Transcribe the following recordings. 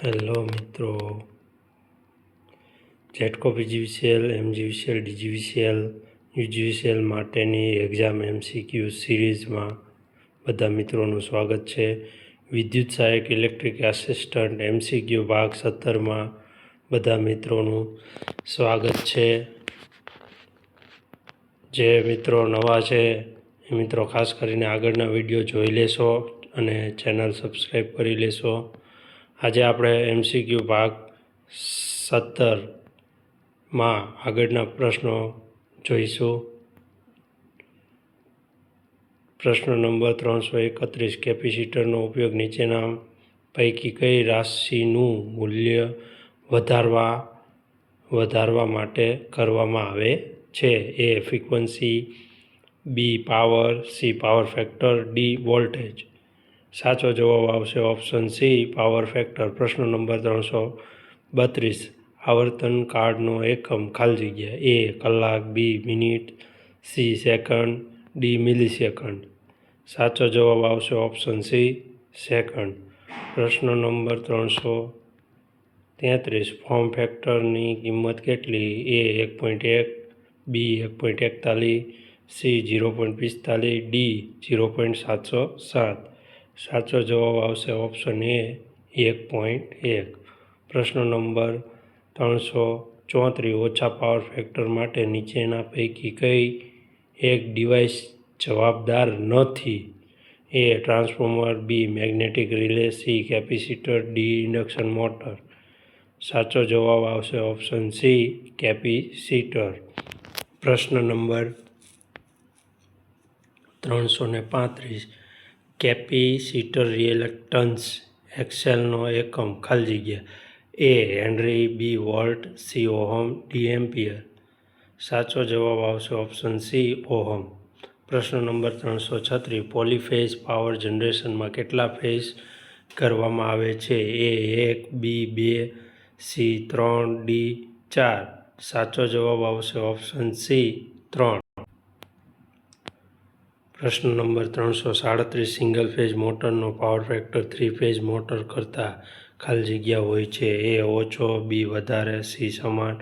Hello મિત્રો, GETCO PGVCL, MGVCL, DGVCL, UGVCL માટેની exam MCQ સિરીઝમાં બધા મિત્રોનું સ્વાગત છે. વિદ્યુત સહાયક ઇલેક્ટ્રિક આસિસ્ટન્ટ MCQ ભાગ 17માં બધા મિત્રોનું સ્વાગત છે. જે મિત્રો નવા છે એ મિત્રો ખાસ કરીને આગળના વિડીયો જોઈ લેશો અને ચેનલ સબસ્ક્રાઈબ કરી લેશો. આજે આપણે MCQ ભાગ 17માં આગળના પ્રશ્નો જોઈશું. પ્રશ્ન નંબર 331. કેપેસિટરનો ઉપયોગ નીચેના પૈકી કઈ રાશિનું મૂલ્ય વધારવા માટે કરવામાં આવે છે? A. Frequency, B. Power, C. Power factor, D. Voltage. સાચો જવાબ આવશે ઓપ્શન સી, પાવર ફેક્ટર. પ્રશ્ન નંબર 332. આવર્તન કાળનો એકમ ખાલી જગ્યા. A. કલાક, B. Minute, C. Second, D. Millisecond. સાચો જવાબ આવશે ઓપ્શન સી, સેકન્ડ. પ્રશ્ન નંબર 333. ફોર્મ ફેક્ટરની કિંમત કેટલી? A. 1.1, B. 1.41, C. 0.45, D. 0.707. સાચો જવાબ આવશે ઓપ્શન એ, 1.1. પ્રશ્ન નંબર 334. ઓછા પાવર ફેક્ટર માટે નીચેના પૈકી કઈ એક ડિવાઇસ જવાબદાર નથી? A. Transformer, B. Magnetic relay, C. Capacitor, D. Induction motor. સાચો જવાબ આવશે ઓપ્શન સી, કેપેસિટર. પ્રશ્ન નંબર 335. કેપેસિટર રિએક્ટન્સ XLનો એકમ ખાલી જગ્યા. A. Henry, B. Volt, C. Ohm, D. Ampere. સાચો જવાબ આવશે ઓપ્શન સી, ઓહમ. પ્રશ્ન નંબર 336. પોલીફેઝ પાવર જનરેશનમાં કેટલા ફેઝ કરવામાં આવે છે? A. 1, B. 2, C. 3, D. 4. સાચો જવાબ આવશે ઓપ્શન સી, 3. પ્રશ્ન નંબર 337. સિંગલ ફેઝ મોટરનો પાવર ફેક્ટર 3 ફેઝ મોટર કરતાં ખાલી જગ્યા હોય છે. A. ઓછો, B. વધારે, C. સમાન,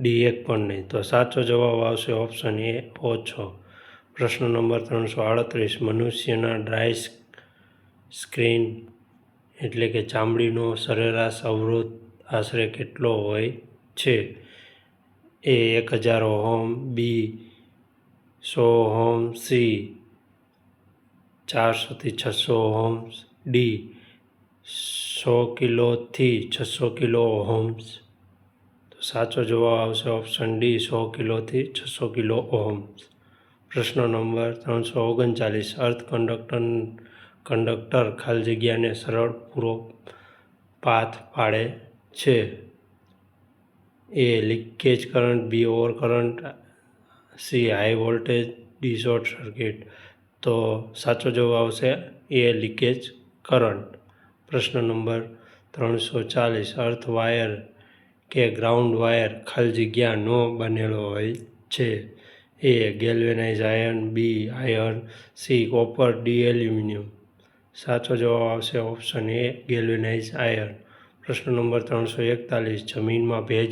D. એક પણ નહીં. તો સાચો જવાબ આવશે ઓપ્શન એ, ઓછો. પ્રશ્ન નંબર 338. મનુષ્યના ડ્રાય સ્કિન એટલે કે ચામડીનો સરેરાશ અવરોધ આશરે કેટલો હોય છે? A. 1000 ohm, B. 100 ohm, C. 400 થી 600 ઓહમ્સ, D. 100 કિલોથી 600 kilo ohm's. તો સાચો જવાબ આવશે ઓપ્શન ડી, 100 કિલોથી 600 કિલો ઓહમ્સ. પ્રશ્ન નંબર 339. અર્ધ કંડક્ટર ખાલી જગ્યાને સરળ પૂરો પાથ પાડે છે. A. Leakage current, B. Over current, C. High voltage, D. Short circuit. તો સાચો જવાબ આવશે એ, લીકેજ કરંટ. પ્રશ્ન નંબર 340. અર્થ વાયર કે ગ્રાઉન્ડ વાયર ખાલી જગ્યાનો બનેલો હોય છે. A. Galvanise iron, B. Iron, C. Copper, D. Aluminium. સાચો જવાબ આવશે ઓપ્શન એ, ગેલ્વેનાઇઝ આયર્ન. પ્રશ્ન નંબર 341. જમીનમાં ભેજ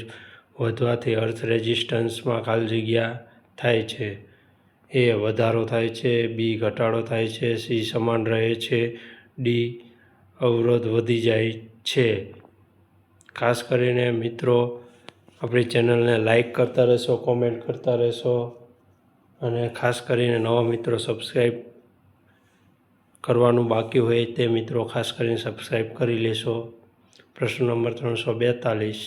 વધવાથી અર્થ રેઝિસ્ટન્સમાં ખાલી જગ્યા થાય છે. A. વધારો થાય છે, B. ઘટાડો થાય છે, C. સમાન રહે છે, D. અવરોધ વધી જાય છે. ખાસ કરીને મિત્રો આપણી ચેનલને લાઈક કરતા રહેશો, કોમેન્ટ કરતા રહેશો અને ખાસ કરીને નવા મિત્રો સબસ્ક્રાઈબ કરવાનું બાકી હોય તે મિત્રો ખાસ કરીને સબસ્ક્રાઈબ કરી લેશો. પ્રશ્ન નંબર 342.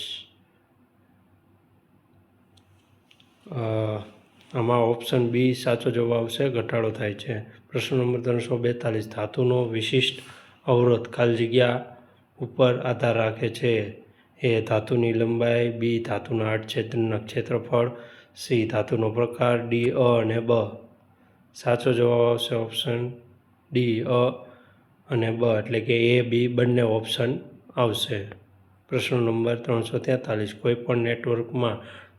આમાં ઓપ્શન બી સાચો જવાબ આવશે, ઘટાડો થાય છે. પ્રશ્ન નંબર 342. ધાતુનો વિશિષ્ટ અવરોધ ખાલી જગ્યા ઉપર આધાર રાખે છે. A. ધાતુની લંબાઈ, B. ધાતુના આડછેદના ક્ષેત્રફળ, C. ધાતુનો પ્રકાર, D. અ અને બ. સાચો જવાબ આવશે ઓપ્શન ડી, અ અને બ, એટલે કે A, B બંને ઓપ્શન આવશે. પ્રશ્ન નંબર 343. કોઈપણ નેટવર્કમાં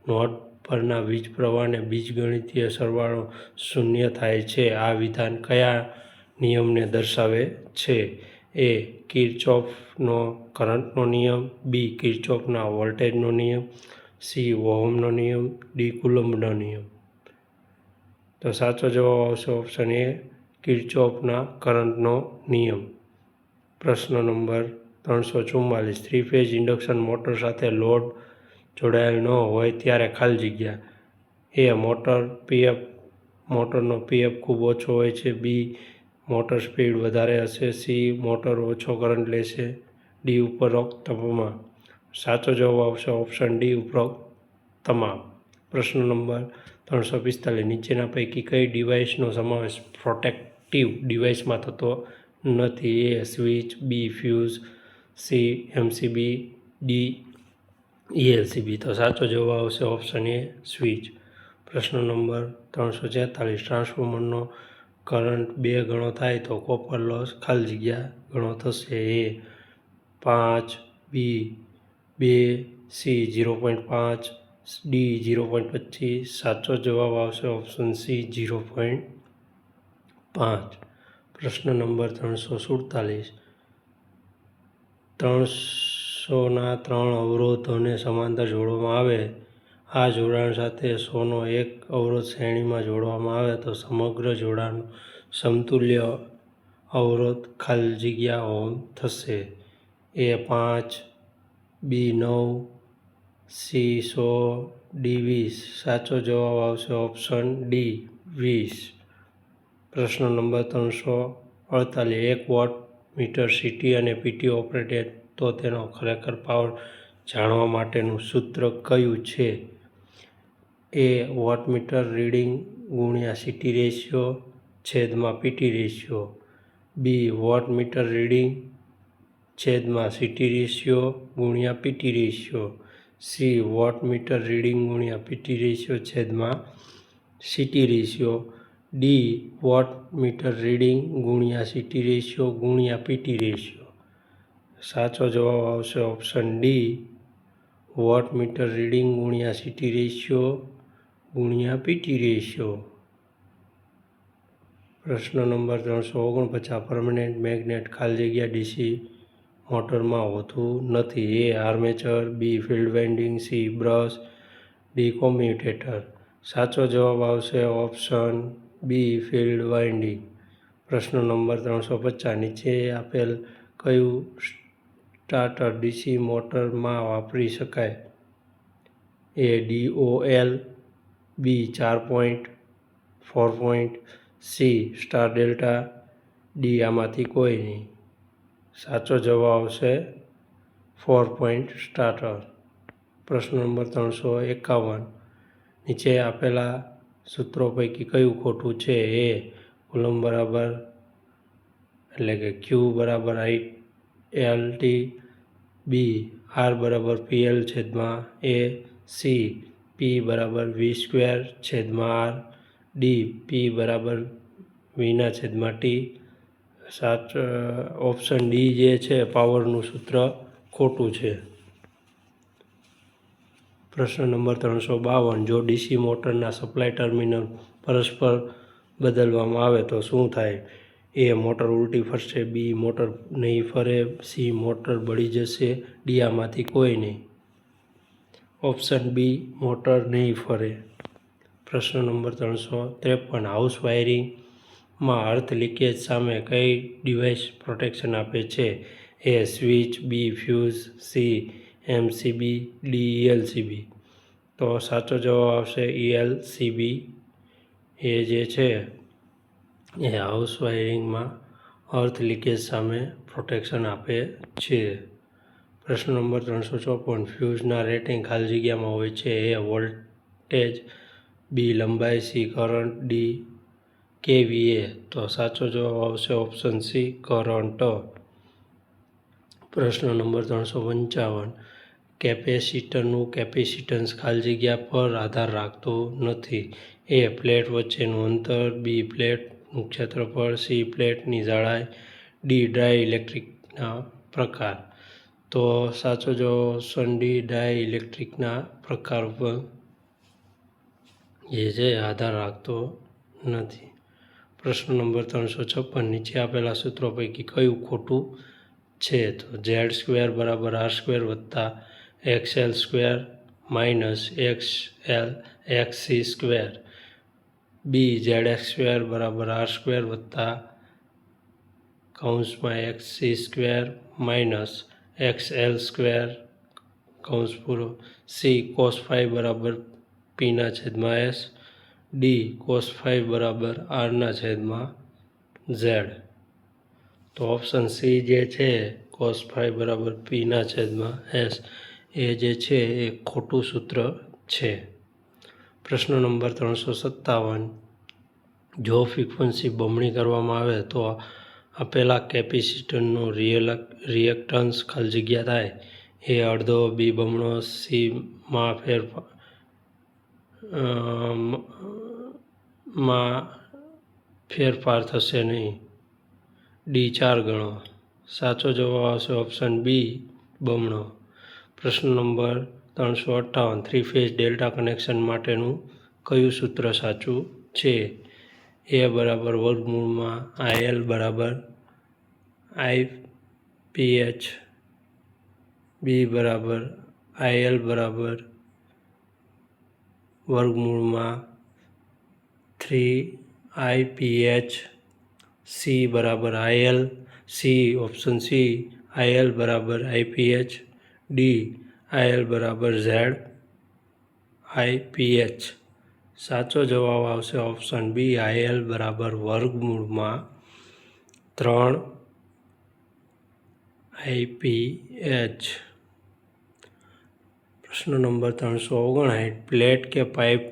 નોડ પરના વીજ પ્રવાહને બીજગણિતીય સરવાળો શૂન્ય થાય છે. આ વિધાન કયા નિયમને દર્શાવે છે? એ કિર્ચોફનો કરંટનો નિયમ, બી કિર્ચોફના વોલ્ટેજનો નિયમ, સી ઓહમનો નિયમ, ડી કુલમ્બનો નિયમ. તો સાચો જવાબ આવશે ઓપ્શન એ કિર્ચોફના કરંટનો નિયમ. પ્રશ્ન number 344 three phase induction motor સાથે લોડ જોડાયેલ ન હોય ત્યારે ખાલી જગ્યા. એ મોટરનો પીએફ ખૂબ ઓછો હોય છે, બી મોટર સ્પીડ વધારે હશે, સી મોટર ઓછો કરંટ લેશે, ડી ઉપરોક્ત તમામ. સાચો જવાબ આવશે ઓપ્શન ડી ઉપરોક્ત તમામ. પ્રશ્ન નંબર 345 નીચેના પૈકી કઈ ડિવાઇસનો સમાવેશ પ્રોટેક્ટિવ ડિવાઇસમાં થતો નથી? એ સ્વિચ, બી fuse, C MCB, D ELCB. તો સાચો જવાબ આવશે ઓપ્શન એ સ્વિચ. પ્રશ્ન નંબર 346 ટ્રાન્સફોર્મરનો કરંટ 2 ગણો થાય તો કોપર લોસ ખાલી જગ્યા ગણો થશે? એ 5, બી 2, સી 0.5, ડી 0.25. સાચો જવાબ આવશે ઓપ્શન સી 0.5. પ્રશ્ન નંબર 347 300ના 3 અવરોધોને સમાંતર જોડવામાં આવે. આ જોડાણ સાથે 100નો એક અવરોધ શ્રેણીમાં જોડવામાં આવે તો સમગ્ર જોડાણનો સમતુલ્ય અવરોધ ખાલી જગ્યા ઓહ્મ થશે? એ 5, બી 9, સી 100, ડી 20. સાચો જવાબ આવશે ઓપ્શન ડી 20. પ્રશ્ન નંબર 348 એક વોટ મીટર સીટી અને પીટી ઓપરેટેડ તો તેનો ખરેખર પાવર જાણવા માટેનું સૂત્ર કયું છે? એ વોટમીટર રીડિંગ ગુણ્યા સીટી રેશિયો છેદમાં PT ratio, B wattmeter reading છેદમાં સીટી રેશિયો ગુણ્યા PT ratio, C wattmeter reading ગુણ્યા પીટી રેશિયો છેદમાં CT ratio, D wattmeter reading ગુણ્યા સીટી રેશિયો ગુણ્યા પીટી રેશિયો. સાચો જવાબ આવશે ઓપ્શન ડી વોટમીટર રીડિંગ ગુણ્યા સીટી રેશિયો ગુણ્યા પીટી રેશિયો. પ્રશ્ન નંબર 349 પરમેનન્ટ મેગ્નેટ ખાલી જગ્યા ડીસી મોટરમાં હોતું નથી. A armature, B field winding, C brush, D commutator. સાચો જવાબ આવશે ઓપ્શન બી ફિલ્ડ વાઇન્ડિંગ. પ્રશ્ન નંબર 350 નીચે આપેલ કયું સ્ટાર્ટર ડીસી મોટરમાં વાપરી શકાય? A DOL, B 4 point, 4 point, C star delta, D આમાંથી કોઈ નહીં. સાચો જવાબ આવશે 4 પોઇન્ટ સ્ટાર્ટર. પ્રશ્ન નંબર 351 નીચે આપેલા સૂત્રો પૈકી કયું ખોટું છે? એ કુલમ બરાબર એટલે કે ક્યુ બરાબર ILT, બી આર બરાબર PL છેદમાં એ, સી પી બરાબર વી સ્ક્વેર છેદમાં આર, ડી પી બરાબર વીના છેદમાં ટી. સાચો ઓપ્શન ડી જે છે પાવરનું સૂત્ર ખોટું છે. પ્રશ્ન નંબર 352 જો ડીસી મોટરના સપ્લાય ટર્મિનલ પરસ્પર બદલવામાં આવે તો શું થાય? એ મોટર ઉલટી ફરશે, બી મોટર નહીં ફરે, સી મોટર બળી જશે, ડી આમાંથી કોઈ નહીં. ઓપ્શન બી મોટર નહીં ફરે. પ્રશ્ન નંબર 353 હાઉસ વાયરિંગમાં અર્થ લીકેજ સામે કઈ ડિવાઇસ પ્રોટેક્શન આપે છે? એ સ્વિચ, બી fuse, C MCB, D ELCB. તો સાચો જવાબ આવશે ઈએલસીબી. એ જે છે એ હાઉસ વાયરિંગમાં અર્થ લીકેજ સામે પ્રોટેક્શન આપે છે. પ્રશ્ન નંબર 354 ફ્યુઝના રેટિંગ ખાલી જગ્યામાં હોય છે. એ વોલ્ટેજ, બી લંબાઈ, સી કરંટ, ડી કેવીએ. તો સાચો જવાબ આવશે ઓપ્શન સી કરંટ. પ્રશ્ન નંબર 355 કેપેસિટરનું કેપેસિટન્સ ખાલી જગ્યા પર આધાર રાખતું નથી. એ પ્લેટ વચ્ચેનું અંતર, બી પ્લેટનું ક્ષેત્રફળ, સી પ્લેટની જાડાઈ, ડી ડાય ઇલેક્ટ્રિકના પ્રકાર. તો સાચો જવાબ ઓપ્શન ડી ડાય ઇલેક્ટ્રિકના પ્રકાર ઉપર જે છે આધાર રાખતો નથી. પ્રશ્ન નંબર 356 નીચે આપેલા સૂત્રો પૈકી કયું ખોટું છે. તો ઝેડ સ્ક્વેર બરાબર આર સ્ક્વેર વત્તા XL square minus XC square. B ZX square બરાબર આર સ્ક્વેર વત્તા કૌંસમાં XC square minus XL square કૌંસ પૂરો. સી કોસ ફાઈ બરાબર પીના છેદમાં એસ. ડી કોસ ફાઈ બરાબર આરના છેદમાં ઝેડ. તો ઓપ્શન સી જે છે કોસ ફાઈ બરાબર પીના છેદમાં એસ એ જે છે એ ખોટું સૂત્ર છે. પ્રશ્ન નંબર 357. જો ફ્રિક્વન્સી બમણી કરવામાં આવે તો આપેલા કેપેસિટરનું રિએક્ટન્સ ખાલી જગ્યા થાય. એ અડધો, બી બમણો, સી માં ફેરફાર થશે નહીં, ડી 4 ગણો. સાચો જવાબ આવશે ઓપ્શન બી બમણો. પ્રશ્ન નંબર 358. 3 ફેઝ ડેલ્ટા કનેક્શન માટેનું કયું સૂત્ર સાચું છે? એ બરાબર વર્ગમૂળમાં IL બરાબર IPH. બી બરાબર IL બરાબર વર્ગમૂળમાં 3IPH. સી બરાબર IL. ઓપ્શન સી IL બરાબર IPH. ડી IL બરાબર ZIPH. સાચો જવાબ આવશે ઓપ્શન બી IL બરાબર વર્ગમૂળમાં 3IPH. પ્રશ્ન નંબર 359. પ્લેટ કે પાઇપ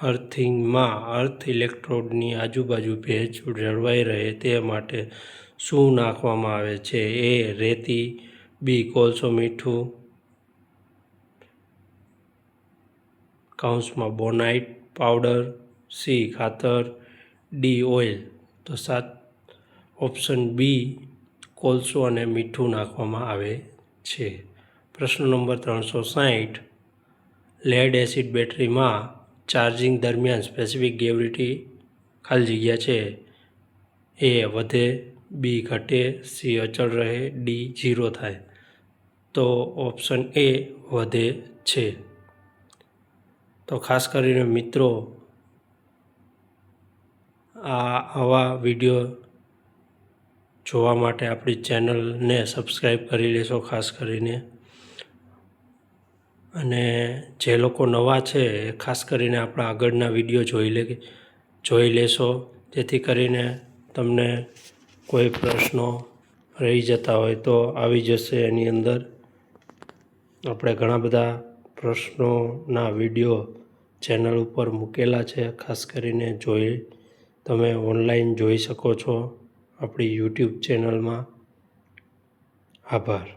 અર્થિંગમાં અર્થ ઇલેક્ટ્રોડની આજુબાજુ ભેજ જળવાઈ રહે તે માટે શું નાખવામાં આવે છે? એ રેતી. બી કોલસો મીઠું કૌંસમાં બોનાઇટ પાવડર. સી ખાતર. D oil. તો ઓપ્શન બી કોલસો અને મીઠું નાખવામાં આવે છે. પ્રશ્ન નંબર 360. લેડ એસિડ બેટરીમાં ચાર્જિંગ દરમિયાન સ્પેસિફિક ગ્રેવિટી ખાલી જગ્યા છે. એ વધે, બી ઘટે, સી અચળ રહે, ડી 0 થાય. તો ઓપ્શન એ વધે છે. તો ખાસ કરીને મિત્રો આવા વિડીયો જોવા માટે આપણી ચેનલને સબસ્ક્રાઈબ કરી લેશો ખાસ કરીને. અને જે લોકો નવા છે એ ખાસ કરીને આપણા આગળના વિડીયો જોઈ લેશો, જેથી કરીને તમને કોઈ પ્રશ્નો રહી જતા હોય તો આવી જશે એની અંદર. આપણે ઘણા બધા પ્રશ્નોના વિડીયો ચેનલ ઉપર મૂકેલા છે, ખાસ કરીને તમે ઓનલાઈન જોઈ શકો છો આપણી YouTube ચેનલમાં. આભાર.